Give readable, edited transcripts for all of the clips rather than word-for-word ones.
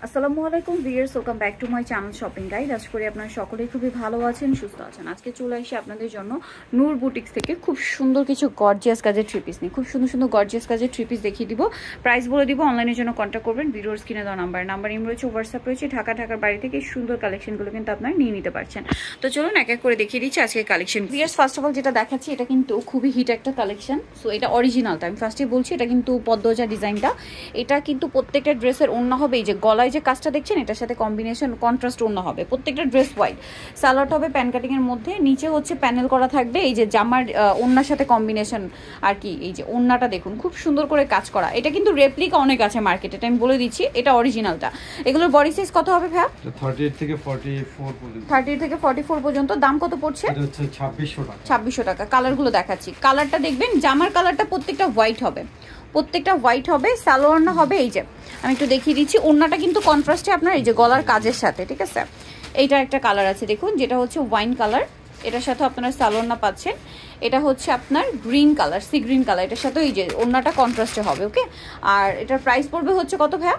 আসসালামু আলাইকুম viewers, welcome back to my channel shopping guide. আশা করি আপনারা সকলেই খুবই ভালো আছেন, সুস্থ আছেন। আজকে চলে এসে আপনাদের জন্য নূর বুটিক্স থেকে খুব সুন্দর কিছু গর্জিয়াস কাজের থ্রি পিস নিয়ে খুব সুন্দর সুন্দর গর্জিয়াস কাজের থ্রি পিস দেখিয়ে দিব। প্রাইস বলে দিব, অনলাইনের জন্য কন্ট্যাক্ট করবেন ভিডিওর স্ক্রিনে দেওয়া নাম্বার ইম রয়েছে, হোয়াটসঅ্যাপ রয়েছে। ঢাকার বাড়ি থেকে সুন্দর কালেকশনগুলো কিন্তু আপনারা নিয়ে নিতে পারছেন। তো চলুন এক এক করে দেখিয়ে দিচ্ছি আজকে collection. Viewers, first of all যেটা দেখাচ্ছি এটা কিন্তু খুবই হিট একটা কালেকশন। সো এটা অরিজিনালটা আমি ফার্স্টে বলছি, এটা কিন্তু পদ্মজা ডিজাইনটা। এটা কিন্তু প্রত্যেকটা ড্রেসের ওড়না হবে, এই যে গলায় যে কাজটা দেখছেন এটার সাথে কম্বিনেশন কন্ট্রাস্ট ওড়না হবে। প্রত্যেকটা ড্রেস হোয়াইট, সালোয়ার হবে প্যান কাটিং এর মধ্যে, নিচে হচ্ছে প্যানেল করা থাকবে এই যে জামার ওড়নার সাথে কম্বিনেশন আর কি। এই যে ওড়নাটা দেখুন খুব সুন্দর করে কাজ করা। এটা কিন্তু রেপ্লিকা অনেক আছে মার্কেটে, এটা আমি বলে দিচ্ছি, এটা অরিজিনালটা। এগুলোর বডি সাইজ কত হবে ভাইয়া? 38 থেকে 44 পর্যন্ত। 30 থেকে 44 পর্যন্ত। দাম কত পড়ছে? এটা হচ্ছে 2600 টাকা। 2600 টাকা। কালারগুলো দেখাচ্ছি, কালারটা দেখবেন, জামার কালারটা প্রত্যেকটা হোয়াইট হবে, প্রত্যেকটা হোয়াইট হবে। সালোয়ার না হবে এই যে আমি একটু দেখিয়ে দিচ্ছি, ওড়নাটা কিন্তু কন্ট্রাস্টে আপনার এই যে গলার কাজের সাথে, ঠিক আছে। এইটার একটা কালার আছে দেখুন, যেটা হচ্ছে ওয়াইন কালার, এটার সাথে আপনারা সালোয়ার না পাচ্ছেন। এটা হচ্ছে আপনার green colour, sea green colour, এটার সাথে এই যে ওড়নাটা কন্ট্রাস্টে হবে, ওকে। আর এটার প্রাইস পড়বে হচ্ছে কত ভাইয়া?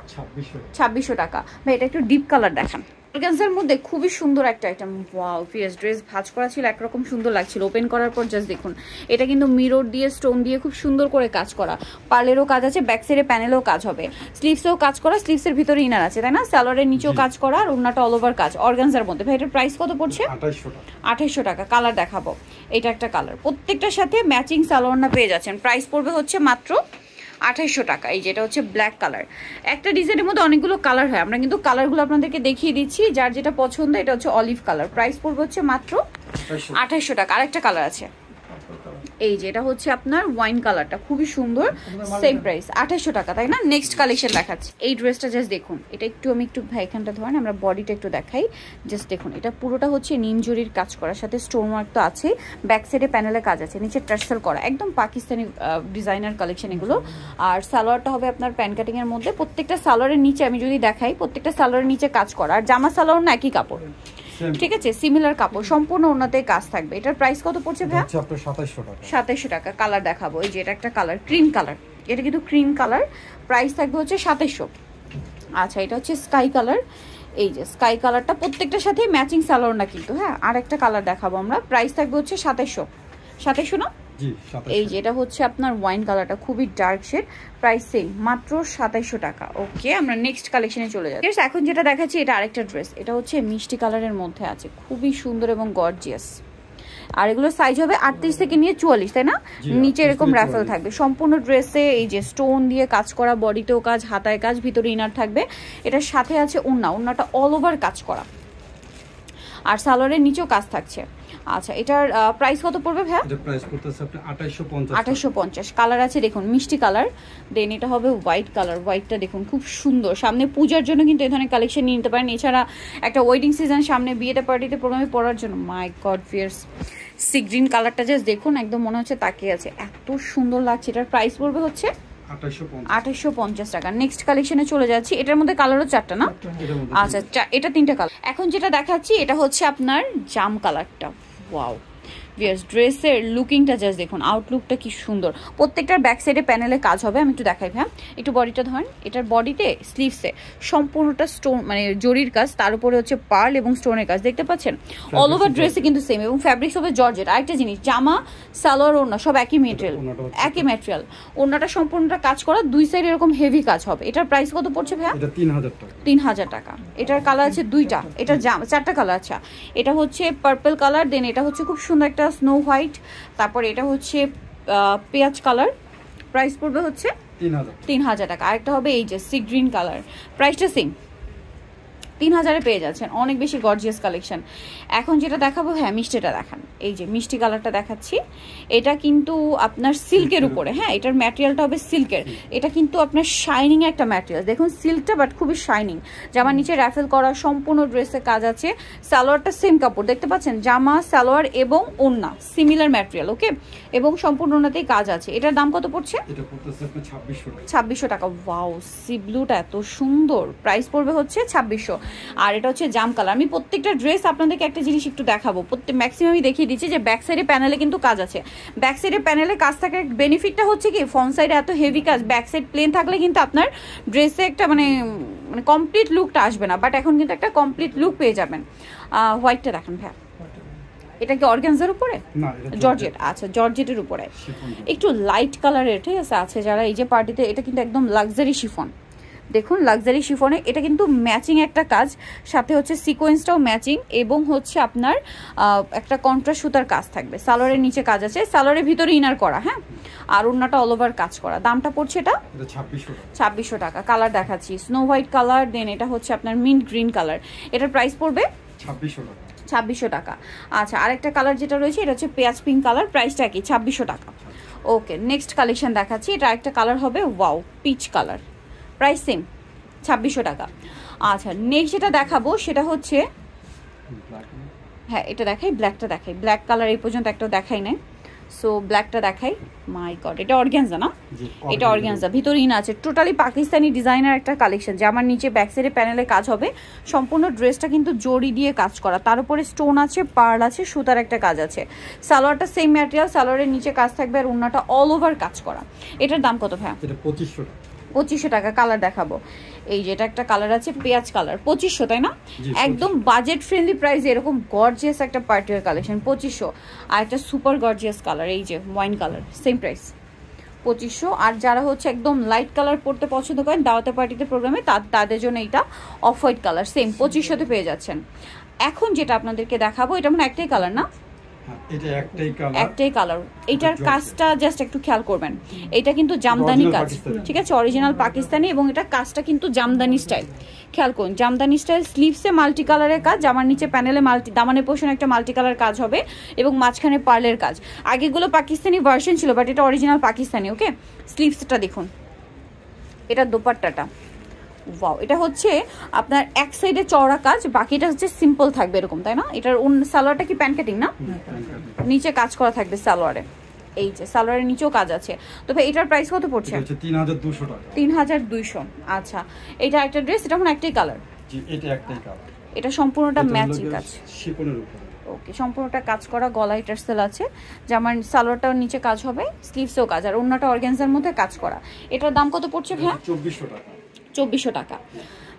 2600 টাকা। ভাই এটা একটু ডিপ কালার দেখান। অর্গানজার মধ্যে খুবই সুন্দর একটা আইটেম। ওয়াও, ফিয়াস ড্রেস ভাঁজ করা ছিল, একরকম সুন্দর লাগছিল। ওপেন করার পর জাস্ট দেখুন, এটা কিন্তু মিরর দিয়ে স্টোন দিয়ে খুব সুন্দর করে কাজ করা। পার্লেরও কাজ আছে, ব্যাক সাইডে প্যানেলেও কাজ হবে, স্লিভসেও কাজ করা, স্লিভসের ভিতরে ইনার আছে, তাই না? সালোয়ারের নিচেও কাজ করা, আর ওড়নাটা অল ওভার কাজ অর্গানজার মধ্যে। ভাই এটার প্রাইস কত পড়ছে? 2800 টাকা। কালার দেখাবো, এটা একটা কালার, প্রত্যেকটার সাথে ম্যাচিং সালোয়ার না পেয়ে যাচ্ছেন। প্রাইস পড়বে হচ্ছে মাত্র 2800 টাকা। এই যেটা হচ্ছে ব্ল্যাক কালার। একটা ডিজাইনের মধ্যে অনেকগুলো কালার হয়, আমরা কিন্তু কালারগুলো আপনাদেরকে দেখিয়ে দিচ্ছি, যার যেটা পছন্দ। এটা হচ্ছে অলিভ কালার, প্রাইস পড়বে হচ্ছে মাত্র 2800 টাকা। আরেকটা কালার আছে এই যে, এটা হচ্ছে আপনার ওয়াইন কালারটা, খুবই সুন্দর, সেম প্রাইস 2800 টাকা, তাই না? নেক্সট কালেকশন দেখাচ্ছি। এই ড্রেসটা জাস্ট দেখুন, এটা আমি একটু ভাই এখানটা ধরেন, আমরা বডিটা একটু দেখাই। জাস্ট দেখুন, এটা পুরোটা হচ্ছে নিম জরির কাজ করার সাথে স্টোন ওয়ার্ক তো আছে, ব্যাক সাইডে প্যানেলে কাজ আছে, নিচে টার্সেল করা, একদম পাকিস্তানি ডিজাইনার কালেকশন এগুলো। আর সালোয়ারটা হবে আপনার প্যান কাটিং এর মধ্যে। প্রত্যেকটা সালোয়ারের নিচে আমি যদি দেখাই, প্রত্যেকটা সালোয়ারের নিচে কাজ করা, আর জামা সালোয়ার না একই কাপড়, ঠিক আছে, সিমিলার কাপড়, সম্পূর্ণ ওনাতে কাজ থাকবে। এটার প্রাইস কত পড়ছে ভাই? 2700 টাকা। কালার দেখাবো, এই যে এটা একটা কালার, ক্রিম কালার, এটা কিন্তু ক্রিম কালার, প্রাইস থাকবে হচ্ছে 2700। আচ্ছা, এটা হচ্ছে স্কাই কালার, এই যে স্কাই কালারটা প্রত্যেকটার সাথে ম্যাচিং সালোয়ার না কিন্তু, হ্যাঁ। আর একটা কালার দেখাবো আমরা, প্রাইস থাকবে হচ্ছে 2700 না? এই যে এটা হচ্ছে আপনার ওয়াইন কালারটা, খুবই ডার্ক শেড, প্রাইস সেম, মাত্র 2700 টাকা। ওকে, আমরা নেক্সট কালেকশনে চলে যাচ্ছি। এখন যেটা দেখাচ্ছি এটা আরেকটা ড্রেস, এটা হচ্ছে মিষ্টি কালারের মধ্যে আছে, খুবই সুন্দর এবং গর্জিয়াস। আর এগুলো সাইজ হবে 38 থেকে নিয়ে 44, তাই না? নিচে এরকম র্যাফেল থাকবে সম্পূর্ণ ড্রেসে, এই যে স্টোন দিয়ে কাজ করা, বডিতেও কাজ, হাতায় কাজ, ভিতরে ইনার থাকবে। এটার সাথে আছে ওড়নাটা অল ওভার কাজ করা, আর সালোয়ারের নিচেও কাজ থাকছে। আচ্ছা, এটার প্রাইস কত পড়বে ভাইয়া? এটা প্রাইস পড়তেছে আপনি 2850। 2850। কালার আছে দেখুন, মিষ্টি কালার, দেন এটা হবে হোয়াইট কালার। হোয়াইটটা দেখুন খুব সুন্দর, সামনে পূজার জন্য কিন্তু এই ধরনের কালেকশন নিয়ে নিতে পারেন। এছাড়া একটা ওয়েডিং সিজন, সামনে বিয়েতে, পার্টিতে, প্রোগ্রামে পরার জন্য। মাই গড ফিয়ার্স, সি গ্রিন কালারটা জাস্ট দেখুন, একদম মনে হচ্ছে তাকিয়ে আছে, এত সুন্দর লাগছে। এটার প্রাইস পড়বে হচ্ছে 2850 টাকা। নেক্সট কালেকশনে চলে যাচ্ছি। এটার মধ্যে কালারও 4টা না? আচ্ছা, এটা 3টা কালার। এখন যেটা দেখাচ্ছি এটা হচ্ছে আপনার জাম কালারটা। ওয়াও ভিউয়ার্স, ড্রেসের লুকিংটা জাস্ট দেখুন, আউটলুকটা কি সুন্দর। প্রত্যেকটার ব্যাক সাইডে প্যানেলে কাজ হবে, আমি একটু দেখাই হ্যাঁ। একটু বডিটা ধরেন, এটার বডিতে স্লিভসে সম্পূর্ণটা স্টোন, মানে জরির কাজ, তার উপরে হচ্ছে পার্ল এবং স্টোনের কাজ, দেখতে পাচ্ছেন। অল ওভার ড্রেসে কিন্তু সেম, এবং ফ্যাব্রিক্স হবে জর্জেট। আরেকটা জিনিস, জামা সালোয়ার ওড়না সব একই ম্যাটেরিয়াল, ওড়নাটা সম্পূর্ণটা কাজ করা, দুই সাইড এরকম হেভি কাজ হবে। এটার প্রাইস কত পড়ছে ভাইয়া? 3000 টাকা। এটার কালার আছে 2টা, এটা 4টা কালার। আচ্ছা, এটা হচ্ছে পার্পল কালার, দেন এটা হচ্ছে খুব সুন্দর একটা স্নো হোয়াইট, তারপর এটা হচ্ছে পেঁয়াজ কালার, প্রাইস পড়বে হচ্ছে 3000 টাকা। আরেকটা হবে এই যে সি গ্রিন কালার, প্রাইসটা সেম, 3000-এ পেয়ে যাচ্ছেন। অনেক বেশি গর্জিয়াস কালেকশন। এখন যেটা দেখাবো, হ্যাঁ মিষ্টিটা দেখান। এই যে মিষ্টি কালারটা দেখাচ্ছি, এটা কিন্তু আপনার সিল্কের উপরে, হ্যাঁ এটার ম্যাটেরিয়ালটা হবে সিল্কের। এটা কিন্তু আপনার শাইনিং একটা ম্যাটেরিয়াল, দেখুন সিল্কটা বাট খুবই শাইনিং। জামার নিচে র্যাফেল করা, সম্পূর্ণ ড্রেসে কাজ আছে। সালোয়ারটা সেম কাপড়, দেখতে পাচ্ছেন, জামা সালোয়ার এবং ওড়না সিমিলার ম্যাটেরিয়াল, ওকে, এবং সম্পূর্ণ ওড়নাতেই কাজ আছে। এটার দাম কত পড়ছে? 2600 টাকা। ওয়াও, সি ব্লুটা এত সুন্দর, প্রাইস পড়বে হচ্ছে 2600। আর এটা হচ্ছে জাম কালার। আমি প্রত্যেকটা ড্রেস আপনাদেরকে একটা জিনিস একটু দেখাবো, ম্যাক্সিমামই দেখিয়ে দিচ্ছি যে ব্যাক সাইডে প্যানেলে কিন্তু কাজ আছে। ব্যাক সাইডে প্যানেলে কাজ থাকার বেনিফিটটা হচ্ছে কি, ফ্রন্ট সাইডে এত হেভি কাজ, ব্যাক সাইড প্লেন থাকলে কিন্তু আপনার ড্রেসে একটা মানে কমপ্লিট লুকটা আসবে না, বাট এখন কিন্তু একটা কমপ্লিট লুক পেয়ে যাবেন। হোয়াইটটা দেখেন ভাইয়া, এটা কি অর্গানজার উপরে? না, জর্জেট। আচ্ছা, জর্জেটের উপরে একটু লাইট কালারের, ঠিক আছে। আছে যারা এই যে পার্টিতে, এটা কিন্তু একদম লাক্সারি শিফন, দেখুন লাক্সারি শিফনে এটা কিন্তু ম্যাচিং একটা কাজ, সাথে হচ্ছে সিকোয়েন্সটাও ম্যাচিং, এবং হচ্ছে আপনার একটা কন্ট্রাস্ট সুতার কাজ থাকবে। সালোয়ারের নিচে কাজ আছে, সালোয়ারের ভিতরে ইনার করা, হ্যাঁ, আর ওড়নাটা অল ওভার কাজ করা। দামটা পড়ছে এটা 2600 টাকা। কালার দেখাচ্ছি, স্নো হোয়াইট কালার, দেন এটা হচ্ছে আপনার মিন্ট গ্রিন কালার। এটার প্রাইস পড়বে 2600 টাকা। আচ্ছা, আরেকটা কালার যেটা রয়েছে এটা হচ্ছে পেঁয়াজ পিঙ্ক কালার, প্রাইসটা কি 2600 টাকা। ওকে, নেক্সট কালেকশন দেখাচ্ছি, এটা আরেকটা কালার হবে wow peach colour, price same 2600 টাকা। আচ্ছা, নেক্সট যেটা দেখাবো সেটা হচ্ছে, হ্যাঁ এটা দেখাই, ব্ল্যাকটা দেখাই। ব্ল্যাক কালার এই পর্যন্ত একটা দেখাই নাই, সো ব্ল্যাকটা দেখাই। মাই গড, এটা অর্গানজা না? এটা অর্গানজা, ভিতরে ইন আছে, টোটালি পাকিস্তানি ডিজাইনার একটা কালেকশন। জামার নিচে ব্যাক সাইডে প্যানেলে কাজ হবে, সম্পূর্ণ ড্রেসটা কিন্তু জড়ি দিয়ে কাজ করা, তার উপরে স্টোন আছে, পার্ল আছে, সুতার একটা কাজ আছে। সালোয়ারটা সেম ম্যাটেরিয়াল, সালোয়ারের নিচে কাজ থাকবে, আর ওড়নাটা অল ওভার কাজ করা। এটার দাম কত ভাইয়া? 2500 টাকা। কালার দেখাবো, এই যে এটা একটা কালার আছে পেঁয়াজ কালার, 2500, তাই না? একদম বাজেট ফ্রেন্ডলি প্রাইস, এরকম গর্জিয়াস একটা পার্টির কালেকশন 2500। আর একটা সুপার গর্জিয়াস কালার, এই যে ওয়াইন কালার, সেম প্রাইস 2500। আর যারা হচ্ছে একদম লাইট কালার পরতে পছন্দ করেন দাওয়াতে পার্টিতে প্রোগ্রামে, তাদের জন্য এইটা অফ হোয়াইট কালার, সেম 2500-তে পেয়ে যাচ্ছেন। এখন যেটা আপনাদেরকে দেখাবো, এটা মানে একটাই কালার না? একটাই কালার। এটার কাজটা জাস্ট একটু খেয়াল করবেন, এটা কিন্তু জামদানি কাজ, ঠিক আছে, অরিজিনাল পাকিস্তানি, এবং এটা কাজটা কিন্তু জামদানি স্টাইল। খেয়াল করুন, জামদানি স্টাইল, স্লিভসে মাল্টি কালারের কাজ, জামার নিচে প্যানেলে মাল্টি, দামানের পোর্শনে একটা মাল্টি কালার কাজ হবে, এবং মাঝখানে পার্লের কাজ। আগেগুলো পাকিস্তানি ভার্সন ছিল, বাট এটা অরিজিনাল পাকিস্তানি। ওকে, স্লিভসটা দেখুন, এটা দোপাট্টাটা ওয়াও, এটা হচ্ছে আপনার এক সাইডে চওড়া কাজ, বাকিটা হচ্ছে সিম্পল থাকবে এরকম, তাই না? এটার সালোয়ারটা কি প্যান্ট কাটিং না? নিচে কাজ করা থাকবে সালোয়ারে, এই যে সালোয়ারের নিচেও কাজ আছে। তো ভাই এটার প্রাইস কত পড়ছে? 3200 টাকা। 3200। আচ্ছা, এটা একটা ড্রেস, এটা এখন একটাই কালার? জি, এটা একটাই কালার। এটা সম্পূর্ণটা ম্যাচিং কাজ, শিপনের উপরে। ওকে, সম্পূর্ণটা কাজ করা, গলায় টার্সেল আছে, জামার সালোয়ারটাও নিচে কাজ হবে, স্লিভসেও কাজ, আর ওড়নাটা অর্গানজার মধ্যে কাজ করা। এটার দাম কত পড়ছে ভাই? 2400 টাকা। 2400 টাকা।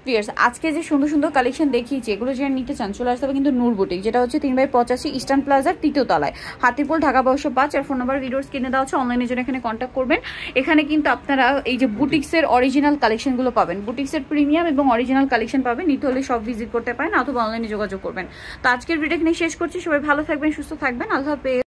ভিউয়ার্স, আজকে যে সুন্দর সুন্দর কালেকশন দেখিয়েছি, এগুলো যারা নিতে চান চলে আসতে হবে কিন্তু নূর বুটিক, যেটা হচ্ছে 3/85 ইস্টার্ন প্লাজার 3য় তলায়, হাতিপুল, ঢাকা 1205। আর ফোন নাম্বার ভিডিওস কিনে দেওয়া হচ্ছে, অনলাইনের জন্য এখানে কন্ট্যাক্ট করবেন। এখানে কিন্তু আপনারা এই যে বুটিক্সের অরিজিনাল কালেকশনগুলো পাবেন, বুটিক্সের প্রিমিয়াম এবং অরিজিনাল কালেকশন পাবেন। নিতে হলে সব ভিজিট করতে পারেন অথবা অনলাইনে যোগাযোগ করবেন। তো আজকের ভিডিও এখানে শেষ করছি, সবাই ভালো থাকবেন, সুস্থ থাকবেন, আল্লাহ হাফেজ।